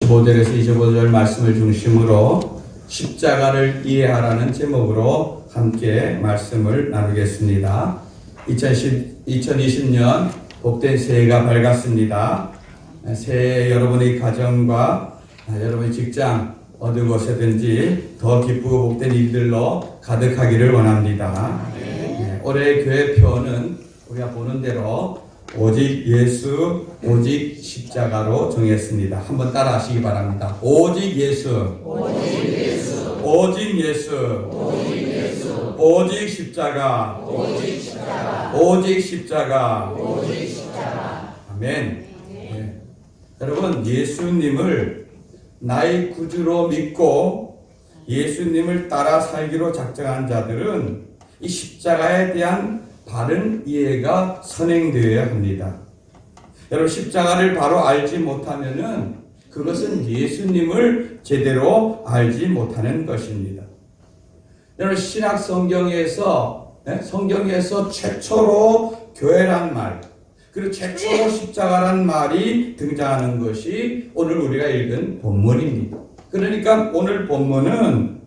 15절에서 25절 말씀을 중심으로 십자가를 이해하라는 제목으로 함께 말씀을 나누겠습니다. 2020년 복된 새해가 밝았습니다. 새해 여러분의 가정과 여러분의 직장 어느 곳에든지 더 기쁘고 복된 일들로 가득하기를 원합니다. 올해 교회 표는 우리가 보는 대로 오직 예수, 오직 십자가로 정했습니다. 한번 따라 하시기 바랍니다. 오직 예수, 오직 예수, 오직 예수, 오직 예수, 오직 십자가, 오직 십자가, 오직 십자가, 오직 십자가. 아멘. 네. 여러분, 예수님을 나의 구주로 믿고 예수님을 따라 살기로 작정한 자들은 이 십자가에 대한 바른 이해가 선행되어야 합니다. 여러분, 십자가를 바로 알지 못하면은 그것은 예수님을 제대로 알지 못하는 것입니다. 여러분, 신약 성경에서 최초로 교회란 말, 그리고 최초로 십자가란 말이 등장하는 것이 오늘 우리가 읽은 본문입니다. 그러니까 오늘 본문은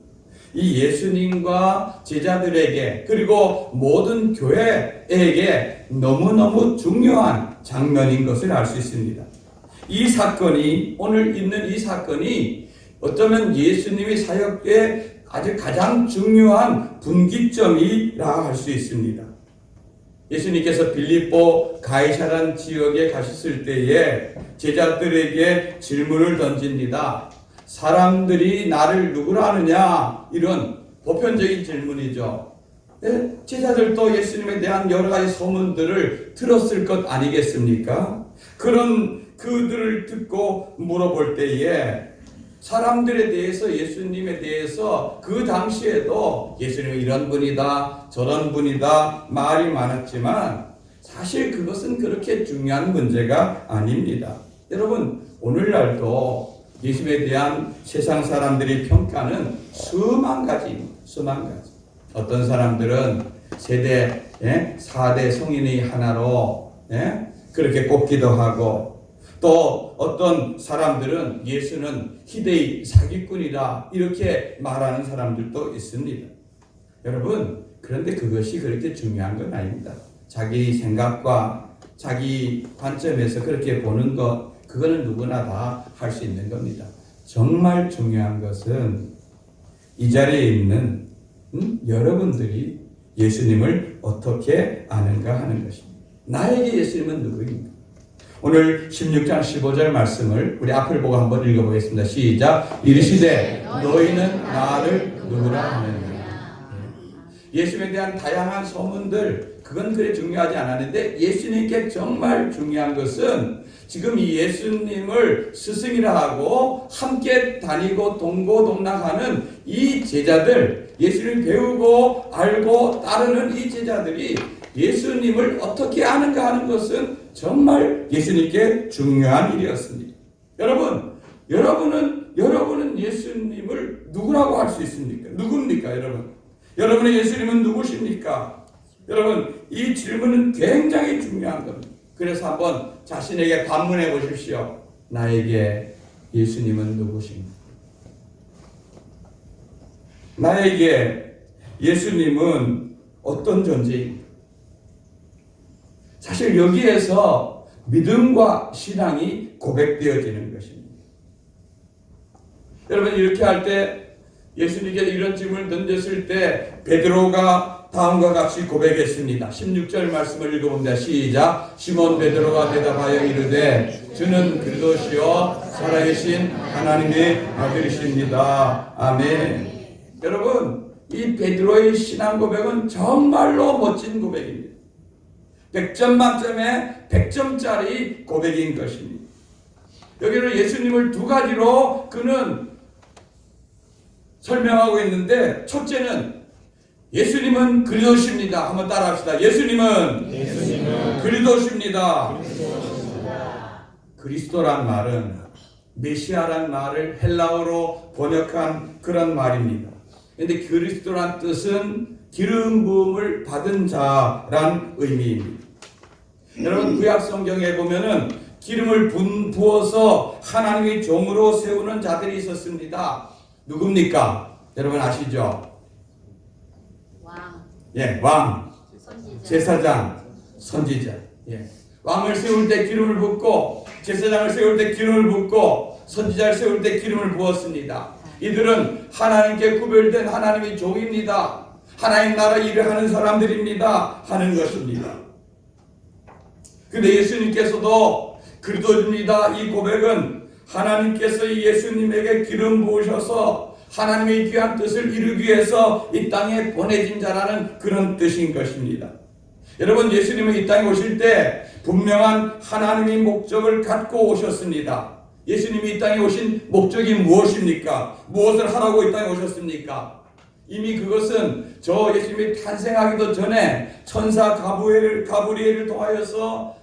이 예수님과 제자들에게 그리고 모든 교회에게 너무너무 중요한 장면인 것을 알 수 있습니다. 이 사건이, 오늘 있는 이 사건이 어쩌면 예수님의 사역의 아주 가장 중요한 분기점이라 할 수 있습니다. 예수님께서 빌립보 가이사란 지역에 가셨을 때에 제자들에게 질문을 던집니다. 사람들이 나를 누구라 하느냐? 이런 보편적인 질문이죠. 네? 제자들도 예수님에 대한 여러 가지 소문들을 들었을 것 아니겠습니까? 그런 그들을 듣고 물어볼 때에 사람들에 대해서, 예수님에 대해서 그 당시에도 예수님은 이런 분이다, 저런 분이다 말이 많았지만 사실 그것은 그렇게 중요한 문제가 아닙니다. 여러분, 오늘날도 예수님에 대한 세상 사람들의 평가는 수만 가지입니다. 수만 가지. 어떤 사람들은 세대, 4대 성인의 하나로 그렇게 꼽기도 하고, 또 어떤 사람들은 예수는 희대의 사기꾼이다 이렇게 말하는 사람들도 있습니다. 여러분, 그런데 그것이 그렇게 중요한 건 아닙니다. 자기 생각과 자기 관점에서 그렇게 보는 것, 그거는 누구나 다 할 수 있는 겁니다. 정말 중요한 것은 이 자리에 있는 여러분들이 예수님을 어떻게 아는가 하는 것입니다. 나에게 예수님은 누구입니까? 오늘 16장 15절 말씀을 우리 앞을 보고 한번 읽어보겠습니다. 시작. 이르시되 너희는 나를 누구라 하느냐. 예수님에 대한 다양한 소문들, 그건 그래 중요하지 않았는데 예수님께 정말 중요한 것은 지금 이 예수님을 스승이라 하고 함께 다니고 동고동락하는 이 제자들, 예수님을 배우고 알고 따르는 이 제자들이 예수님을 어떻게 아는가 하는 것은 정말 예수님께 중요한 일이었습니다. 여러분은 예수님을 누구라고 할 수 있습니까? 누굽니까, 여러분? 여러분의 예수님은 누구십니까? 여러분, 이 질문은 굉장히 중요한 겁니다. 그래서 한번 자신에게 반문해 보십시오. 나에게 예수님은 누구십니까? 나에게 예수님은 어떤 존재입니까? 사실 여기에서 믿음과 신앙이 고백되어지는 것입니다. 여러분, 이렇게 할 때 예수님께 이런 질문을 던졌을 때 베드로가 다음과 같이 고백했습니다. 16절 말씀을 읽어봅니다. 시작. 시몬 베드로가 대답하여 이르되 주는 그리스도시요 살아계신 하나님의 아들이십니다. 아멘. 여러분, 이 베드로의 신앙 고백은 정말로 멋진 고백입니다. 100점 만점에 100점짜리 고백인 것입니다. 여기는 예수님을 두 가지로 그는 설명하고 있는데, 첫째는 예수님은 그리스도십니다. 한번 따라합시다. 예수님은 그리스도십니다. 그리스도란 말은 메시아란 말을 헬라어로 번역한 그런 말입니다. 그런데 그리스도란 뜻은 기름 부음을 받은 자란 의미입니다. 여러분, 구약 성경에 보면은 기름을 부어서 하나님의 종으로 세우는 자들이 있었습니다. 누굽니까? 여러분 아시죠? 왕, 예, 왕, 선지자, 제사장, 선지자. 예. 왕을 세울 때 기름을 붓고, 제사장을 세울 때 기름을 붓고, 선지자를 세울 때 기름을 부었습니다. 이들은 하나님께 구별된 하나님의 종입니다. 하나님 나라 일을 하는 사람들입니다. 하는 것입니다. 근데 예수님께서도 그리도줍니다. 이 고백은 하나님께서 예수님에게 기름 부으셔서 하나님의 귀한 뜻을 이루기 위해서 이 땅에 보내진 자라는 그런 뜻인 것입니다. 여러분, 예수님은 이 땅에 오실 때 분명한 하나님의 목적을 갖고 오셨습니다. 예수님이 이 땅에 오신 목적이 무엇입니까? 무엇을 하라고 이 땅에 오셨습니까? 이미 그것은 저 예수님이 탄생하기도 전에 천사 가브리엘을 통하여서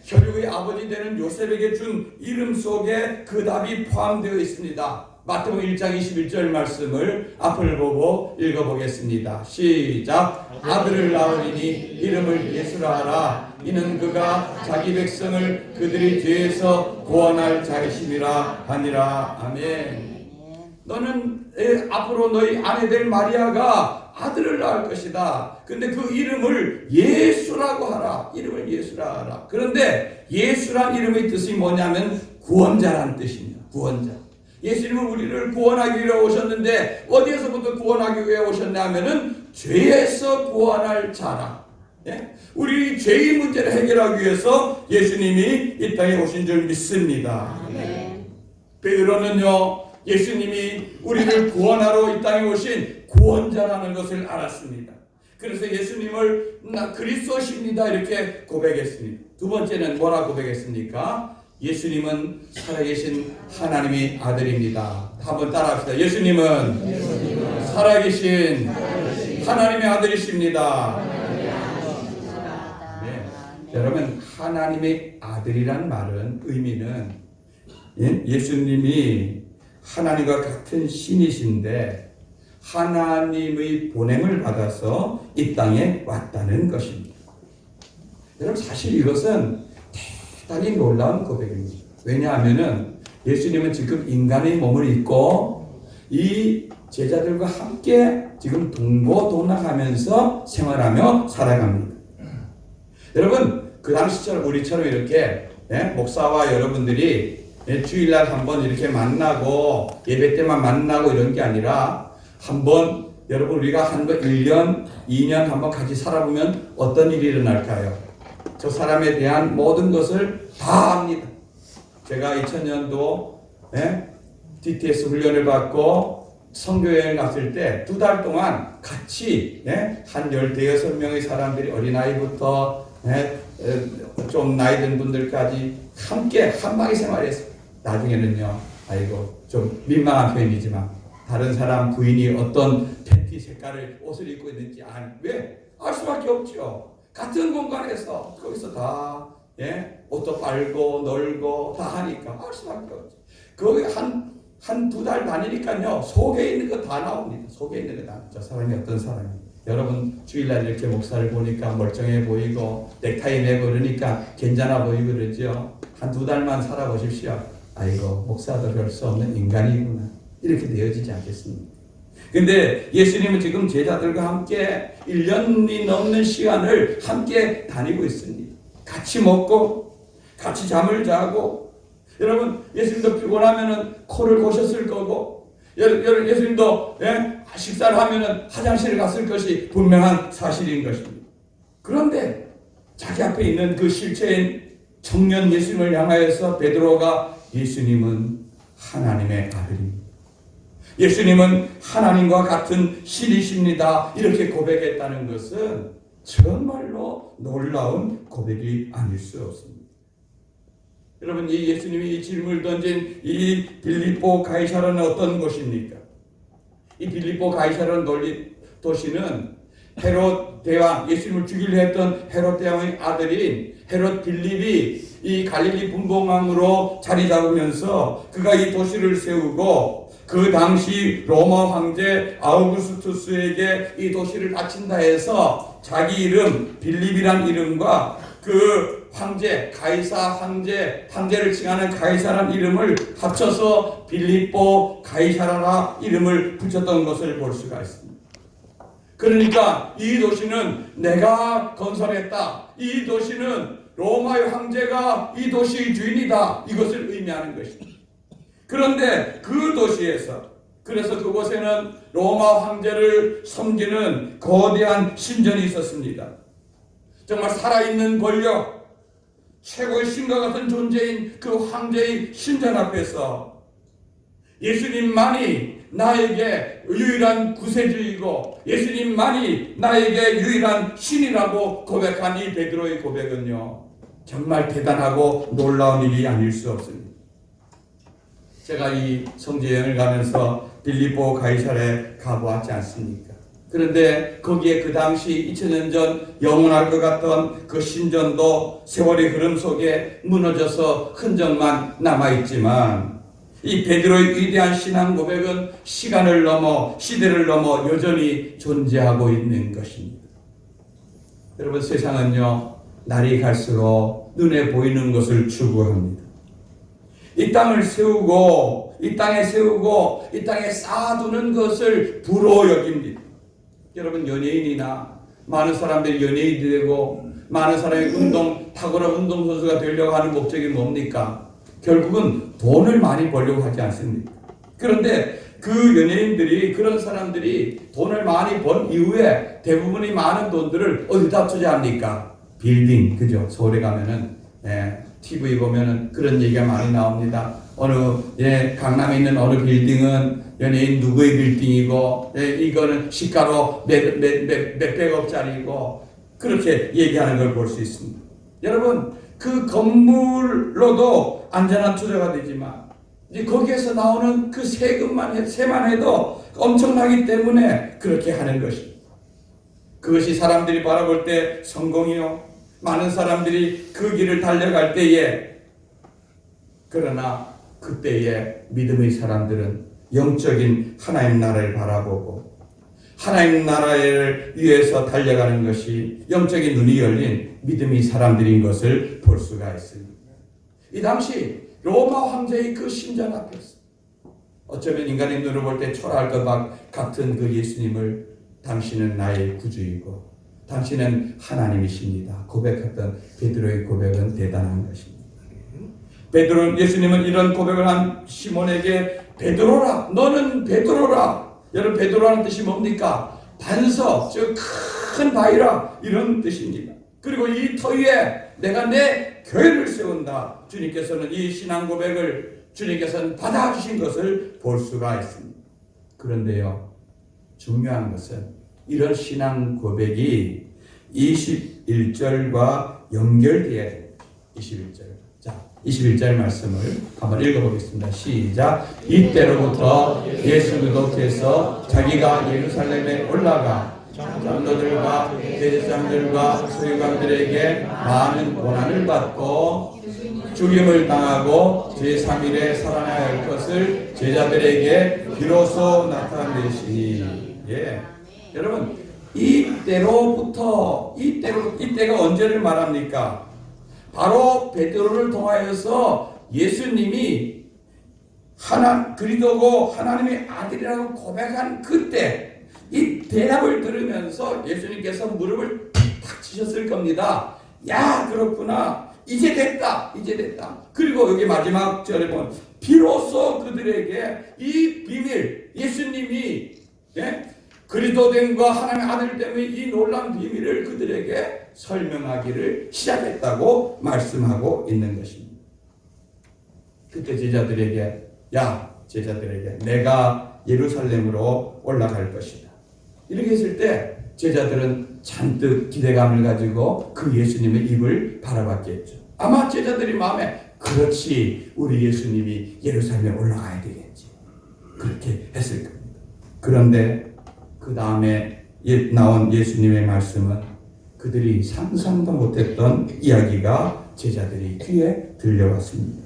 혈육의 아버지 되는 요셉에게 준 이름 속에 그 답이 포함되어 있습니다. 마태복음 1장 21절 말씀을 앞을 보고 읽어보겠습니다. 시작. 아들을 낳으리니 이름을 예수라 하라. 이는 그가 자기 백성을 그들의 죄에서 구원할 자이심이라 하니라. 아멘. 너는 앞으로 너희 아내 될 마리아가 아들을 낳을 것이다. 근데 그 이름을 예수라고 하라. 이름을 예수라 하라. 그런데 예수란 이름의 뜻이 뭐냐면 구원자란 뜻입니다. 구원자. 예수님은 우리를 구원하기 위해 오셨는데 어디에서부터 구원하기 위해 오셨냐면은 죄에서 구원할 자라. 예? 우리 죄의 문제를 해결하기 위해서 예수님이 이 땅에 오신 줄 믿습니다. 베드로는요, 예수님이 우리를 구원하러 이 땅에 오신 구원자라는 것을 알았습니다. 그래서 예수님을 나 그리스도십니다 이렇게 고백했습니다. 두 번째는 뭐라 고백했습니까? 예수님은 살아계신 하나님의 아들입니다. 한번 따라합시다. 예수님은 살아계신 하나님의 아들이십니다. 네. 여러분, 하나님의 아들이란 말은 의미는 예수님이 하나님과 같은 신이신데 하나님의 보냄을 받아서 이 땅에 왔다는 것입니다. 여러분, 사실 이것은 대단히 놀라운 고백입니다. 왜냐하면 예수님은 지금 인간의 몸을 입고 이 제자들과 함께 지금 동고동락하면서 생활하며 살아갑니다. 여러분, 그 당시처럼 우리처럼 이렇게 목사와 여러분들이 주일날 한번 이렇게 만나고 예배 때만 만나고 이런 게 아니라 한번 여러분 우리가 한번 1년, 2년 한번 같이 살아보면 어떤 일이 일어날까요? 저 사람에 대한 모든 것을 다 압니다. 제가 2000년도 DTS 훈련을 받고 선교여행 갔을 때 2달 동안 같이 한 15명의 사람들이 어린아이부터 좀 나이 든 분들까지 함께 한방에 생활했어요. 나중에는요, 아이고 좀 민망한 표현이지만 다른 사람 부인이 어떤 팬티 색깔을 옷을 입고 있는지 왜? 알 수밖에 없죠. 같은 공간에서 거기서 다 옷도 빨고 널고 다 하니까 알 수밖에 없죠. 거기 한 2달 다니니까요, 속에 있는 거 다 나옵니다. 속에 있는 거 다. 저 사람이 어떤 사람이. 여러분 주일날 이렇게 목사를 보니까 멀쩡해 보이고 넥타이 매고 그러니까 괜찮아 보이고 그러죠. 한 2달만 살아보십시오. 아이고 목사도 별 수 없는 인간이구나. 이렇게 되어지지 않겠습니까? 근데 예수님은 지금 제자들과 함께 1년이 넘는 시간을 함께 다니고 있습니다. 같이 먹고 같이 잠을 자고, 여러분 예수님도 피곤하면은 코를 고셨을 거고, 예수님도 식사를 하면은 화장실을 갔을 것이 분명한 사실인 것입니다. 그런데 자기 앞에 있는 그 실체인 청년 예수님을 향하여서 베드로가 예수님은 하나님의 아들입니다. 예수님은 하나님과 같은 신이십니다. 이렇게 고백했다는 것은 정말로 놀라운 고백이 아닐 수 없습니다. 여러분, 이 예수님이 이 질문을 던진 이 빌립보 가이사라는 어떤 곳입니까? 이 빌립보 가이사라는 도시는 헤롯 대왕, 예수님을 죽이려 했던 헤롯 대왕의 아들인 헤롯 빌립이 이 갈릴리 분봉왕으로 자리 잡으면서 그가 이 도시를 세우고, 그 당시 로마 황제 아우구스투스에게 이 도시를 바친다 해서 자기 이름 빌립이란 이름과 그 황제, 가이사 황제를 칭하는 가이사라는 이름을 합쳐서 빌립보 가이사라라 이름을 붙였던 것을 볼 수가 있습니다. 그러니까 이 도시는 내가 건설했다. 이 도시는 로마의 황제가 이 도시의 주인이다. 이것을 의미하는 것입니다. 그런데 그 도시에서, 그래서 그곳에는 로마 황제를 섬기는 거대한 신전이 있었습니다. 정말 살아있는 권력, 최고의 신과 같은 존재인 그 황제의 신전 앞에서 예수님만이 나에게 유일한 구세주이고 예수님만이 나에게 유일한 신이라고 고백한 이 베드로의 고백은요, 정말 대단하고 놀라운 일이 아닐 수 없습니다. 제가 이 성지 여행을 가면서 빌립보 가이사랴에 가보았지 않습니까? 그런데 거기에 그 당시 2000년 전 영원할 것 같던 그 신전도 세월의 흐름 속에 무너져서 흔적만 남아있지만 이 베드로의 위대한 신앙 고백은 시간을 넘어 시대를 넘어 여전히 존재하고 있는 것입니다. 여러분, 세상은요 날이 갈수록 눈에 보이는 것을 추구합니다. 이 땅을 세우고 이 땅에 세우고 이 땅에 쌓아두는 것을 부러워 여깁니다. 여러분, 연예인이나 많은 사람들이 연예인이 되고 많은 사람이 탁월한 운동선수가 되려고 하는 목적이 뭡니까? 결국은 돈을 많이 벌려고 하지 않습니까? 그런데 그 연예인들이, 그런 사람들이 돈을 많이 번 이후에 대부분이 많은 돈들을 어디다 투자합니까? 빌딩, 그죠? 서울에 가면은 TV 보면은 그런 얘기가 많이 나옵니다. 강남에 있는 어느 빌딩은 연예인 누구의 빌딩이고, 이거는 시가로 몇백억짜리고, 그렇게 얘기하는 걸 볼 수 있습니다. 여러분, 그 건물로도 안전한 투자가 되지만, 이제 거기에서 나오는 그 세만 해도 엄청나기 때문에 그렇게 하는 것입니다. 그것이 사람들이 바라볼 때 성공이요. 많은 사람들이 그 길을 달려갈 때에, 그러나 그때에 믿음의 사람들은 영적인 하나님 나라를 바라보고 하나님 나라를 위해서 달려가는 것이 영적인 눈이 열린 믿음의 사람들인 것을 볼 수가 있습니다. 이 당시 로마 황제의 그 신전 앞에서 어쩌면 인간의 눈으로 볼 때 초라할 것 같은 그 예수님을 당신은 나의 구주이고 당신은 하나님이십니다. 고백했던 베드로의 고백은 대단한 것입니다. 예수님은 이런 고백을 한 시몬에게 베드로라, 너는 베드로라. 여러분, 베드로라는 뜻이 뭡니까? 반석, 즉 큰 바위라, 이런 뜻입니다. 그리고 이 터 위에 내가 내 교회를 세운다. 주님께서는 이 신앙 고백을 주님께서는 받아주신 것을 볼 수가 있습니다. 그런데요, 중요한 것은 이런 신앙 고백이 21절과 연결되어야 됩니다. 21절. 자, 21절 말씀을 한번 읽어보겠습니다. 시작. 이때로부터 예수 그리스도께서 자기가 예루살렘에 올라가 장로들과 대제사장들과 서기관들에게 많은 고난을 받고 죽임을 당하고 제3일에 살아나야 할 것을 제자들에게 비로소 나타내시니. 여러분, 이때가 언제를 말합니까? 바로 베드로를 통하여서 예수님이 그리스도고 하나님의 아들이라고 고백한 그때, 이 대답을 들으면서 예수님께서 무릎을 탁 치셨을 겁니다. 야, 그렇구나. 이제 됐다. 그리고 여기 마지막 절에 보면 비로소 그들에게 이 비밀, 예수님이 그리스도됨과 하나님의 아들 때문에 이 놀라운 비밀을 그들에게 설명하기를 시작했다고 말씀하고 있는 것입니다. 그때 제자들에게 내가 예루살렘으로 올라갈 것이다. 이렇게 했을 때 제자들은 잔뜩 기대감을 가지고 그 예수님의 입을 바라봤겠죠. 아마 제자들이 마음에 그렇지, 우리 예수님이 예루살렘에 올라가야 되겠지, 그렇게 했을 겁니다. 그런데 그 다음에 나온 예수님의 말씀은 그들이 상상도 못했던 이야기가 제자들이 귀에 들려왔습니다.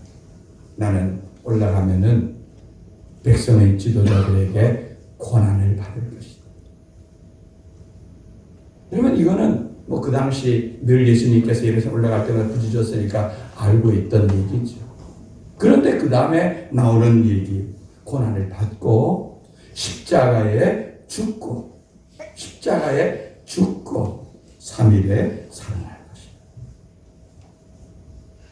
나는 올라가면은 백성의 지도자들에게 고난을 받을 것이다. 그러면 이거는 뭐 그 당시 늘 예수님께서 이래서 올라갈 때마다 부딪혔으니까 알고 있던 얘기죠. 그런데 그 다음에 나오는 얘기, 고난을 받고 십자가에 죽고 3일에 살아날 것입니다.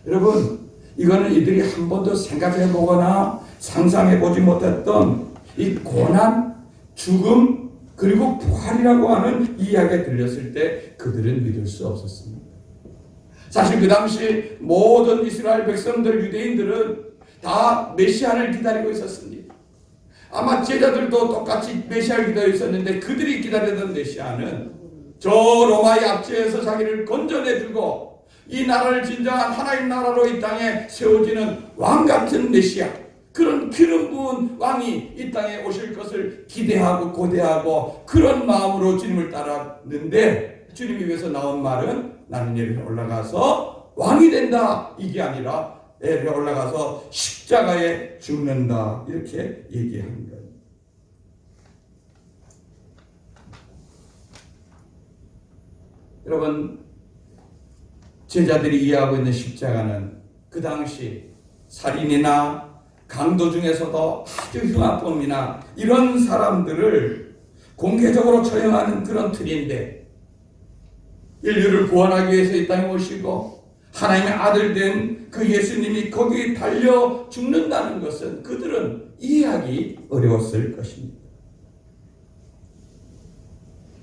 여러분, 이거는 이들이 한 번도 생각해 보거나 상상해 보지 못했던 이 고난, 죽음, 그리고 부활이라고 하는 이야기가 들렸을 때 그들은 믿을 수 없었습니다. 사실 그 당시 모든 이스라엘 백성들, 유대인들은 다 메시아를 기다리고 있었습니다. 아마 제자들도 똑같이 메시아를 기다리고 있었는데 그들이 기다리던 메시아는 저 로마의 압제에서 자기를 건져내주고 이 나라를 진정한 하나님 나라로 이 땅에 세워지는 왕 같은 메시아, 그런 기름 부은 왕이 이 땅에 오실 것을 기대하고 고대하고 그런 마음으로 주님을 따랐는데, 주님이 위해서 나온 말은 나는 예루살렘에 올라가서 왕이 된다, 이게 아니라 예루살렘에 올라가서 십자가에 죽는다, 이렇게 얘기한 거예요. 여러분, 제자들이 이해하고 있는 십자가는 그 당시 살인이나 강도 중에서도 아주 흉악범이나 이런 사람들을 공개적으로 처형하는 그런 틀인데, 인류를 구원하기 위해서 이 땅에 오시고 하나님의 아들 된 그 예수님이 거기 달려 죽는다는 것은 그들은 이해하기 어려웠을 것입니다.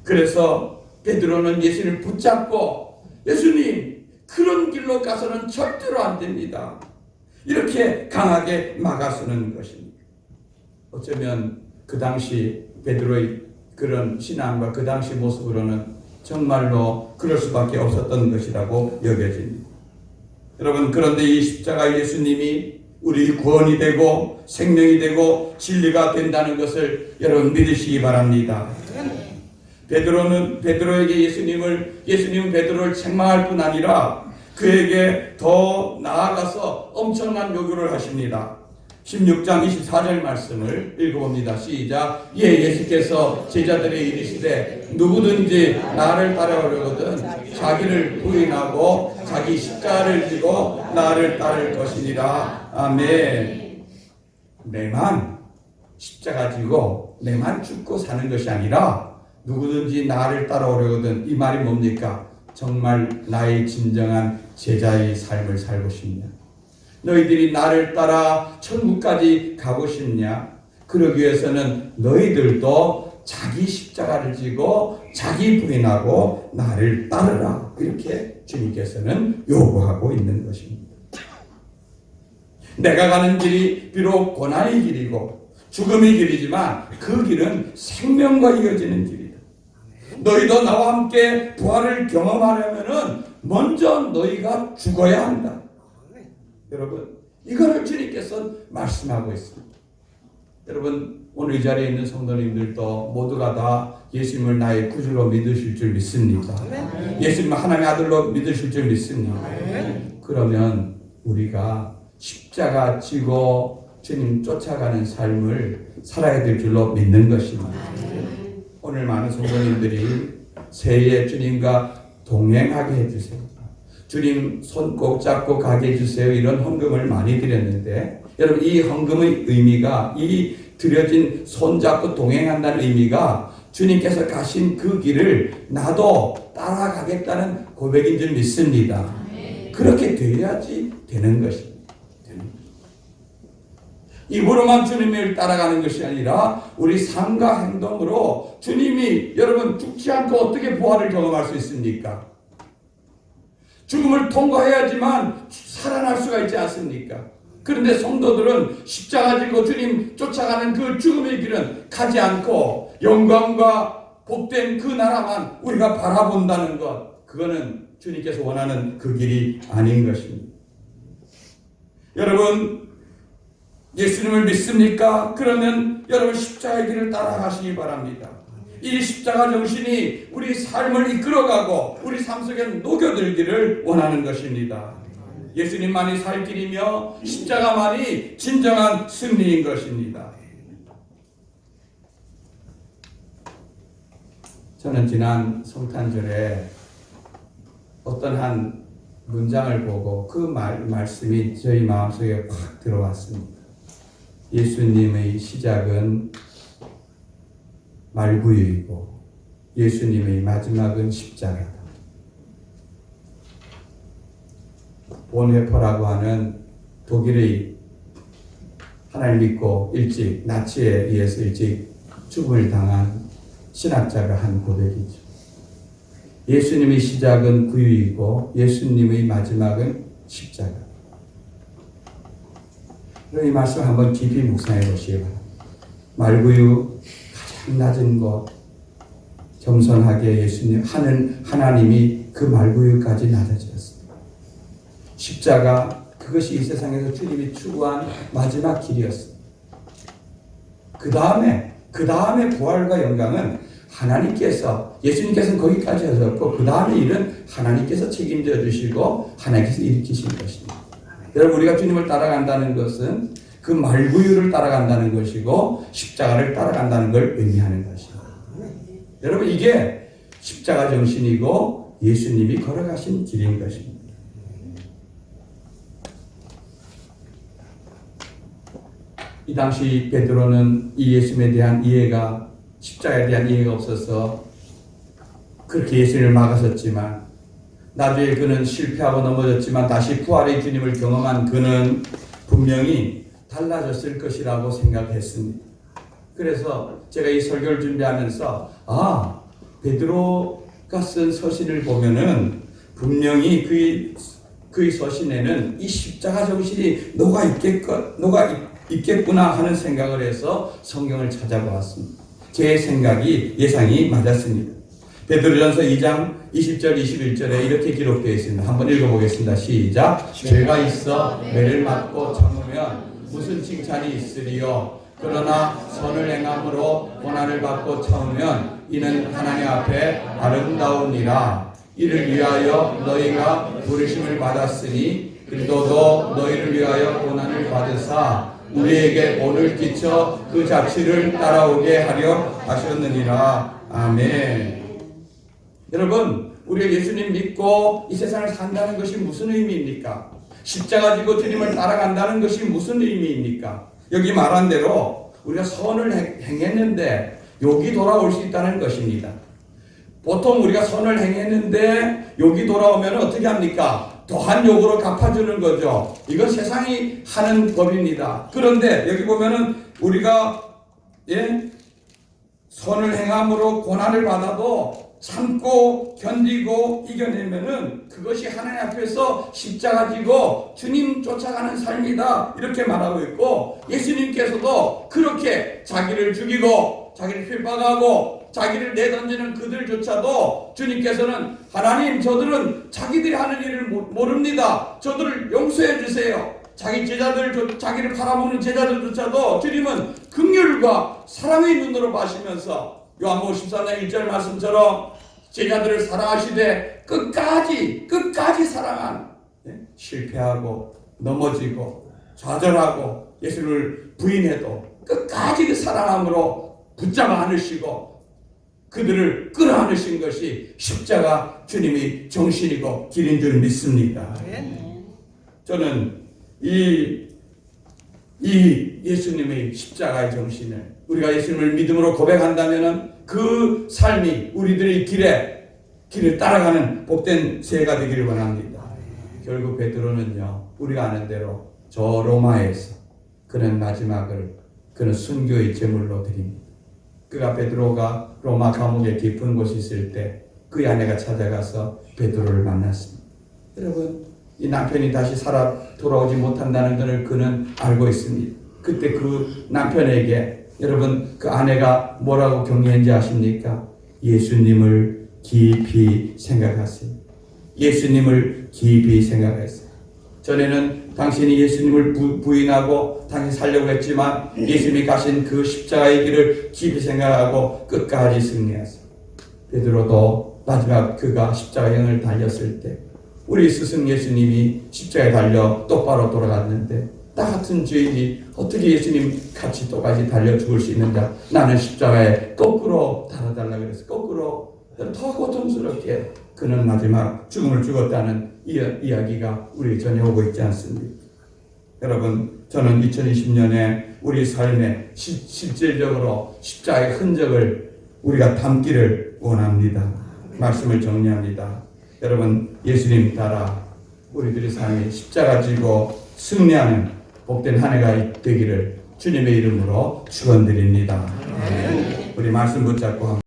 그래서 베드로는 예수님을 붙잡고, 예수님, 그런 길로 가서는 절대로 안 됩니다, 이렇게 강하게 막아서는 것입니다. 어쩌면 그 당시 베드로의 그런 신앙과 그 당시 모습으로는 정말로 그럴 수밖에 없었던 것이라고 여겨집니다. 여러분, 그런데 이 십자가 예수님이 우리 구원이 되고 생명이 되고 진리가 된다는 것을 여러분 믿으시기 바랍니다. 베드로에게 예수님은 베드로를 책망할 뿐 아니라 그에게 더 나아가서 엄청난 요구를 하십니다. 16장 24절 말씀을 읽어봅니다. 시작. 예수께서 제자들에 이르시되 누구든지 나를 따라오려거든 자기를 부인하고 자기 십자가를 지고 나를 따를 것이니라. 아멘. 내만 십자가 지고 내만 죽고 사는 것이 아니라 누구든지 나를 따라오려거든, 이 말이 뭡니까? 정말 나의 진정한 제자의 삶을 살고 싶냐? 너희들이 나를 따라 천국까지 가고 싶냐? 그러기 위해서는 너희들도 자기 십자가를 지고 자기 부인하고 나를 따르라, 이렇게 주님께서는 요구하고 있는 것입니다. 내가 가는 길이 비록 고난의 길이고 죽음의 길이지만 그 길은 생명과 이어지는 길이다. 너희도 나와 함께 부활을 경험하려면 먼저 너희가 죽어야 한다. 여러분, 이거를 주님께서 말씀하고 있습니다. 여러분, 오늘 이 자리에 있는 성도님들도 모두가 다 예수님을 나의 구주로 믿으실 줄 믿습니다. 예수님을 하나님의 아들로 믿으실 줄 믿습니다. 그러면 우리가 십자가 지고 주님 쫓아가는 삶을 살아야 될 줄로 믿는 것입니다. 오늘 많은 성도님들이 새해에 주님과 동행하게 해주세요. 주님 손 꼭 잡고 가게 해주세요, 이런 헌금을 많이 드렸는데, 여러분, 이 헌금의 의미가, 이 드려진 손 잡고 동행한다는 의미가 주님께서 가신 그 길을 나도 따라가겠다는 고백인 줄 믿습니다. 그렇게 되어야지 되는 것입니다. 입으로만 주님을 따라가는 것이 아니라 우리 삶과 행동으로 주님이, 여러분, 죽지 않고 어떻게 부활을 경험할 수 있습니까? 죽음을 통과해야지만 살아날 수가 있지 않습니까? 그런데 성도들은 십자가 지고 주님 쫓아가는 그 죽음의 길은 가지 않고 영광과 복된 그 나라만 우리가 바라본다는 것, 그거는 주님께서 원하는 그 길이 아닌 것입니다. 여러분, 예수님을 믿습니까? 그러면 여러분 십자가의 길을 따라가시기 바랍니다. 이 십자가 정신이 우리 삶을 이끌어가고 우리 삶 속에 녹여들기를 원하는 것입니다. 예수님만이 살 길이며 십자가만이 진정한 승리인 것입니다. 저는 지난 성탄절에 어떤 한 문장을 보고 그 말씀이 저희 마음속에 확 들어왔습니다. 예수님의 시작은 말구유이고 예수님의 마지막은 십자가다. 본헤퍼라고 하는 독일의 하나님 믿고 일찍 나치에 의해서 일찍 죽음을 당한 신학자가 한 고백이죠. 예수님의 시작은 구유이고 예수님의 마지막은 십자가. 그럼 이 말씀 한번 깊이 묵상해 보시기 바랍니다. 말구유 가장 낮은 곳 겸손하게 예수님 하나님이 그 말구유까지 낮아지었습니다. 십자가 그것이 이 세상에서 주님이 추구한 마지막 길이었습니다. 그 다음에 부활과 영광은 하나님께서 예수님께서는 거기까지 하셨고 그 다음에 일은 하나님께서 책임져 주시고 하나님께서 일으키신 것입니다. 여러분 우리가 주님을 따라간다는 것은 그 말구유를 따라간다는 것이고 십자가를 따라간다는 걸 의미하는 것입니다. 여러분 이게 십자가 정신이고 예수님이 걸어가신 길인 것입니다. 이 당시 베드로는 이 예수님에 대한 이해가 십자가에 대한 이해가 없어서 그렇게 예수님을 막았었지만 나중에 그는 실패하고 넘어졌지만 다시 부활의 주님을 경험한 그는 분명히 달라졌을 것이라고 생각했습니다. 그래서 제가 이 설교를 준비하면서 베드로가 쓴 서신을 보면은 분명히 그의 서신에는 이 십자가 정신이 녹아 있겠구나 하는 생각을 해서 성경을 찾아보았습니다. 제 생각이 예상이 맞았습니다. 베드로전서 2장 20절 21절에 이렇게 기록되어 있습니다. 한번 읽어보겠습니다. 시작. 죄가 있어 매를 맞고 참으면 무슨 칭찬이 있으리요. 그러나 선을 행함으로 고난을 받고 참으면 이는 하나님 앞에 아름다우니라. 이를 위하여 너희가 부르심을 받았으니 그리스도도 너희를 위하여 고난을 받으사 우리에게 본을 끼쳐 그 자취를 따라오게 하려 하셨느니라. 아멘. 여러분 우리가 예수님 믿고 이 세상을 산다는 것이 무슨 의미입니까? 십자가 지고 주님을 따라간다는 것이 무슨 의미입니까? 여기 말한 대로 우리가 선을 행했는데 욕이 돌아올 수 있다는 것입니다. 보통 우리가 선을 행했는데 욕이 돌아오면 어떻게 합니까? 더한 욕으로 갚아주는 거죠. 이건 세상이 하는 법입니다. 그런데 여기 보면은 우리가 선을 행함으로 고난을 받아도 참고 견디고 이겨내면은 그것이 하나님 앞에서 십자가 지고 주님 쫓아가는 삶이다. 이렇게 말하고 있고 예수님께서도 그렇게 자기를 죽이고 자기를 핍박하고 자기를 내던지는 그들조차도 주님께서는 하나님 저들은 자기들이 하는 일을 모릅니다. 저들을 용서해 주세요. 자기 제자들 자기를 팔아먹는 제자들조차도 주님은 긍휼과 사랑의 눈으로 봐시면서 요한복음 14장 1절 말씀처럼 제자들을 사랑하시되 끝까지 사랑한 실패하고 넘어지고 좌절하고 예수를 부인해도 끝까지 그 사랑함으로 붙잡아 안으시고 그들을 끌어안으신 것이 십자가 주님의 정신이고 길인 줄 믿습니다. 저는 이 예수님의 십자가의 정신을 우리가 예수님을 믿음으로 고백한다면 그 삶이 우리들의 길을 따라가는 복된 새해가 되기를 원합니다. 결국 베드로는요 우리가 아는 대로 저 로마에서 그는 마지막을 그는 순교의 제물로 드립니다. 베드로가 로마 감옥에 깊은 곳에 있을 때 그의 아내가 찾아가서 베드로를 만났습니다. 여러분 이 남편이 다시 살아 돌아오지 못한다는 것을 그는 알고 있습니다. 그때 그 남편에게 여러분 그 아내가 뭐라고 격려했는지 아십니까? 예수님을 깊이 생각하세요. 예수님을 깊이 생각했어요. 전에는 당신이 예수님을 부인하고 당신 살려고 했지만 예수님이 가신 그 십자가의 길을 깊이 생각하고 끝까지 승리했어요. 베드로도 마지막 그가 십자가형을 달렸을 때 우리 스승 예수님이 십자가에 달려 똑바로 돌아갔는데 나 같은 죄인이 어떻게 예수님 같이 똑같이 달려 죽을 수 있는가? 나는 십자가에 거꾸로 달아달라 그래서 거꾸로 더 고통스럽게 그는 마지막 죽음을 죽었다는 이야기가 우리 전해오고 있지 않습니까? 여러분, 저는 2020년에 우리 삶에 실질적으로 십자가의 흔적을 우리가 담기를 원합니다. 말씀을 정리합니다. 여러분, 예수님 따라 우리들의 삶이 십자가 지고 승리하는 복된 한 해가 되기를 주님의 이름으로 축원드립니다. 우리 말씀 붙잡고